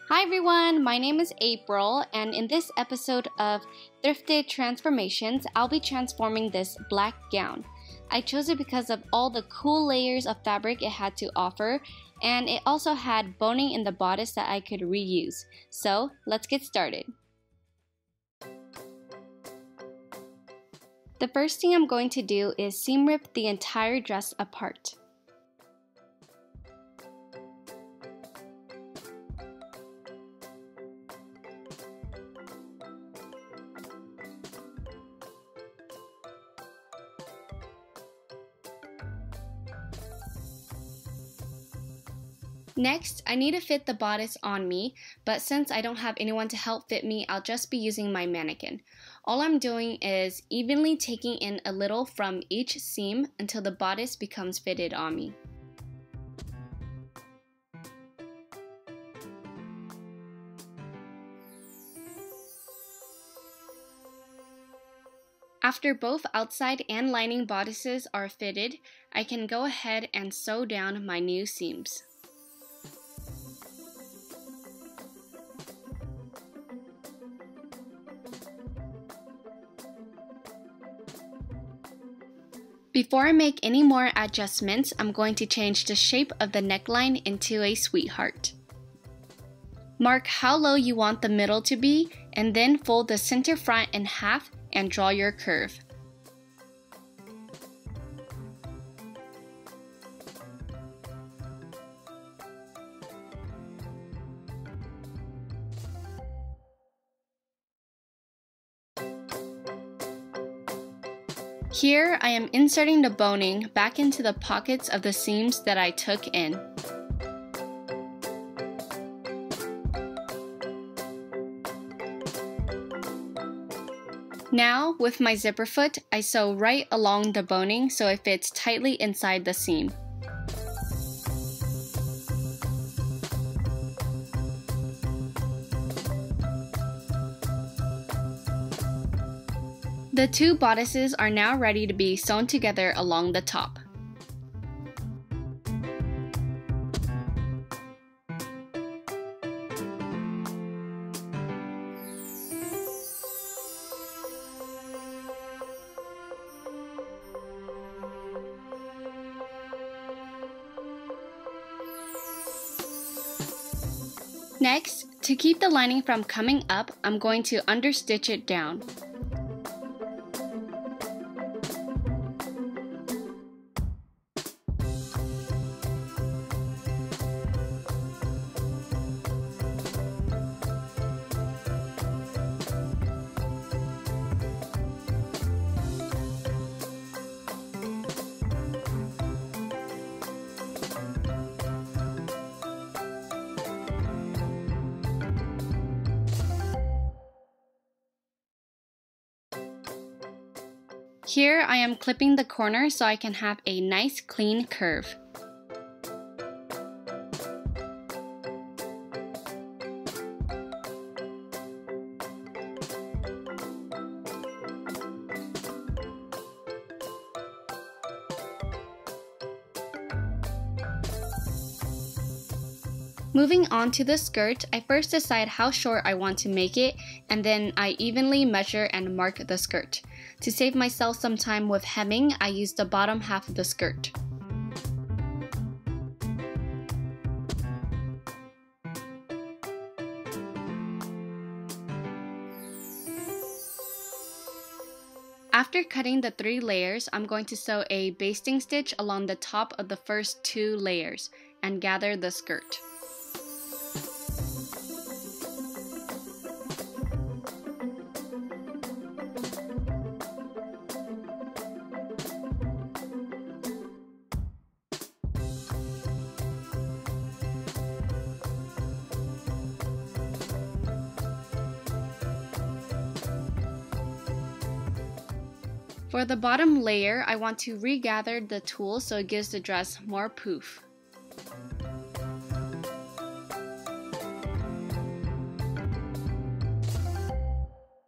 Hi everyone, my name is April, and in this episode of Thrifted Transformations, I'll be transforming this black gown. I chose it because of all the cool layers of fabric it had to offer, and it also had boning in the bodice that I could reuse. So let's get started. The first thing I'm going to do is seam rip the entire dress apart. Next, I need to fit the bodice on me, but since I don't have anyone to help fit me, I'll just be using my mannequin. All I'm doing is evenly taking in a little from each seam until the bodice becomes fitted on me. After both outside and lining bodices are fitted, I can go ahead and sew down my new seams. Before I make any more adjustments, I'm going to change the shape of the neckline into a sweetheart. Mark how low you want the middle to be, and then fold the center front in half and draw your curve. Here, I am inserting the boning back into the pockets of the seams that I took in. Now, with my zipper foot, I sew right along the boning so it fits tightly inside the seam. The two bodices are now ready to be sewn together along the top. Next, to keep the lining from coming up, I'm going to understitch it down. Here I am clipping the corner so I can have a nice clean curve. Moving on to the skirt, I first decide how short I want to make it, and then I evenly measure and mark the skirt. To save myself some time with hemming, I use the bottom half of the skirt. After cutting the 3 layers, I'm going to sew a basting stitch along the top of the first 2 layers and gather the skirt. For the bottom layer, I want to regather the tulle so it gives the dress more poof.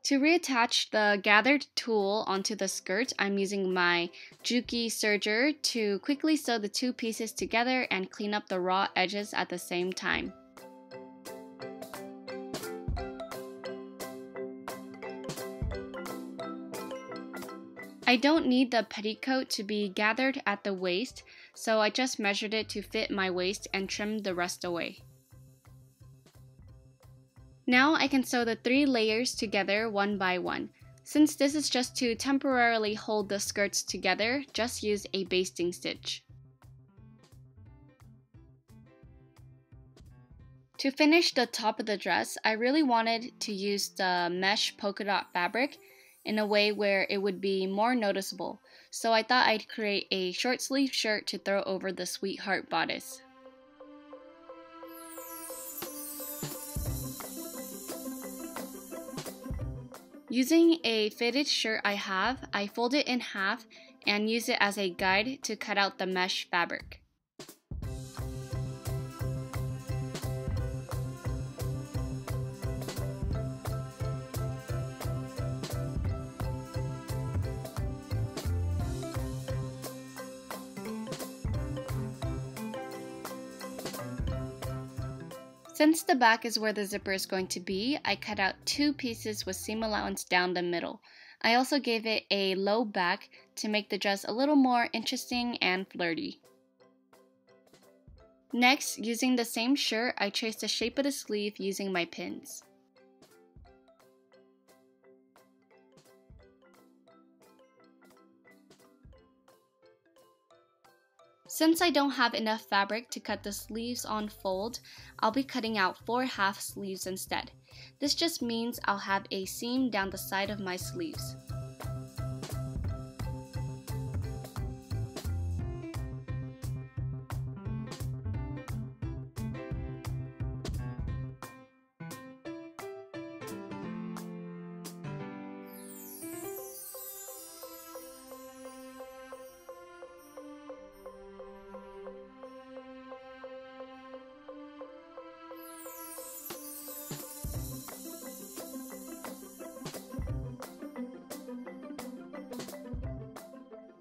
To reattach the gathered tulle onto the skirt, I'm using my Juki Serger to quickly sew the 2 pieces together and clean up the raw edges at the same time. I don't need the petticoat to be gathered at the waist, so I just measured it to fit my waist and trimmed the rest away. Now I can sew the 3 layers together one by one. Since this is just to temporarily hold the skirts together, just use a basting stitch. To finish the top of the dress, I really wanted to use the mesh polka dot fabric in a way where it would be more noticeable, so I thought I'd create a short sleeve shirt to throw over the sweetheart bodice. Using a fitted shirt I fold it in half and use it as a guide to cut out the mesh fabric. Since the back is where the zipper is going to be, I cut out 2 pieces with seam allowance down the middle. I also gave it a low back to make the dress a little more interesting and flirty. Next, using the same shirt, I traced the shape of the sleeve using my pins. Since I don't have enough fabric to cut the sleeves on fold, I'll be cutting out 4 half sleeves instead. This just means I'll have a seam down the side of my sleeves.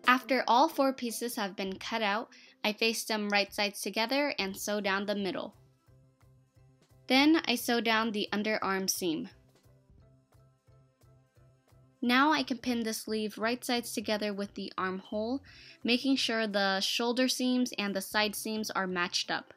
After all 4 pieces have been cut out, I face them right sides together and sew down the middle. Then I sew down the underarm seam. Now I can pin the sleeve right sides together with the armhole, making sure the shoulder seams and the side seams are matched up.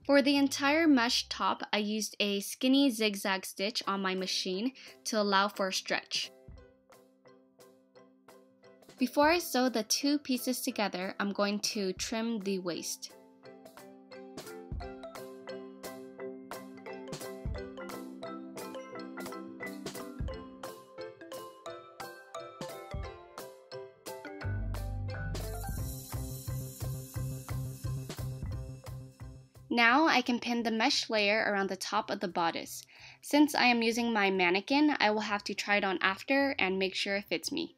For the entire mesh top, I used a skinny zigzag stitch on my machine to allow for stretch. Before I sew the 2 pieces together, I'm going to trim the waist. Now I can pin the mesh layer around the top of the bodice. Since I am using my mannequin, I will have to try it on after and make sure it fits me.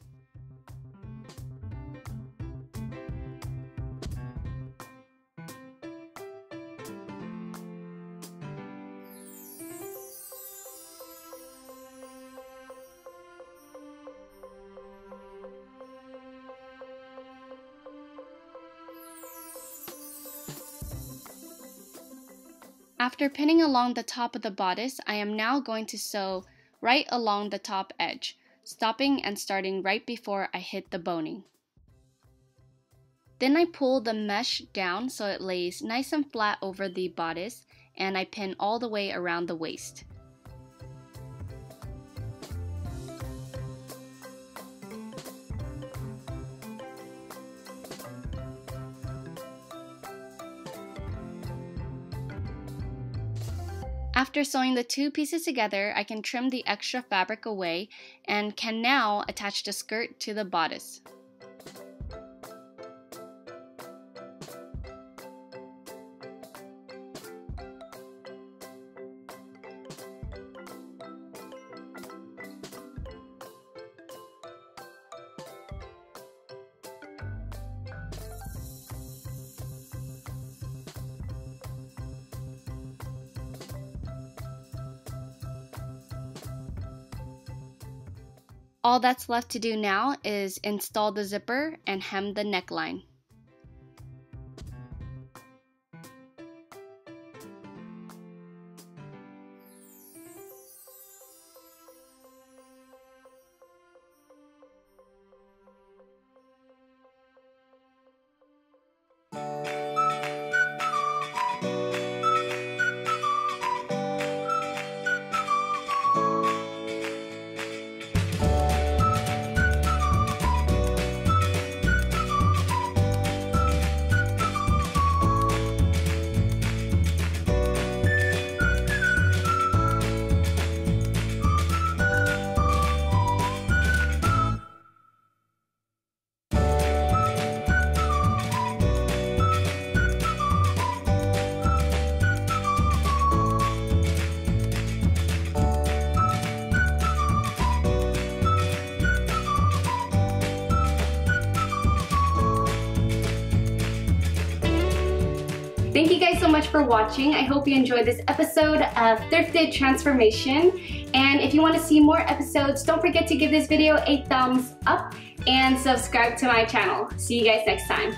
After pinning along the top of the bodice, I am now going to sew right along the top edge, stopping and starting right before I hit the boning. Then I pull the mesh down so it lays nice and flat over the bodice, and I pin all the way around the waist. After sewing the 2 pieces together, I can trim the extra fabric away and can now attach the skirt to the bodice. All that's left to do now is install the zipper and hem the neckline. Thank you guys so much for watching. I hope you enjoyed this episode of Thrifted Transformation. And if you want to see more episodes, don't forget to give this video a thumbs up and subscribe to my channel. See you guys next time.